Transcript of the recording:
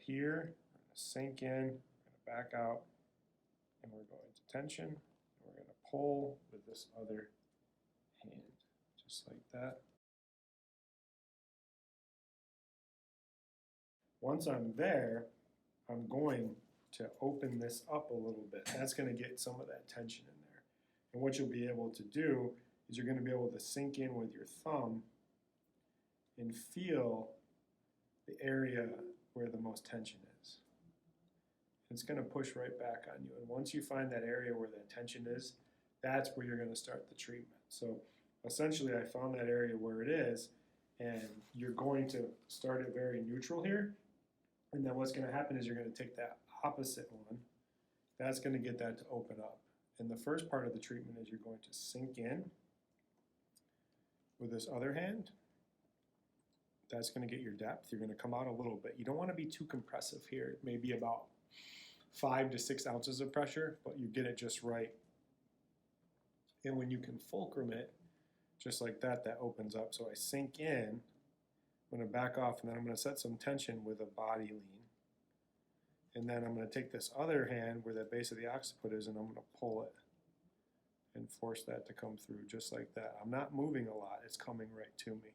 here, we're going to sink in, we're going to back out, and we're going to tension, and we're going to pull with this other hand, just like that. Once I'm there, I'm going to open this up a little bit. That's going to get some of that tension in there. And what you'll be able to do is you're going to be able to sink in with your thumb and feel the area where the most tension is. It's going to push right back on you. And once you find that area where that tension is, that's where you're going to start the treatment. So essentially I found that area where it is, and you're going to start it very neutral here. And then what's going to happen is you're going to take that opposite one. That's going to get that to open up. And the first part of the treatment is you're going to sink in with this other hand. That's going to get your depth. You're going to come out a little bit. You don't want to be too compressive here. Maybe about 5 to 6 ounces of pressure, but you get it just right. And when you can fulcrum it, just like that, that opens up. So I sink in, I'm going to back off, and then I'm going to set some tension with a body lean. And then I'm going to take this other hand where the base of the occiput is, and I'm going to pull it and force that to come through just like that. I'm not moving a lot. It's coming right to me.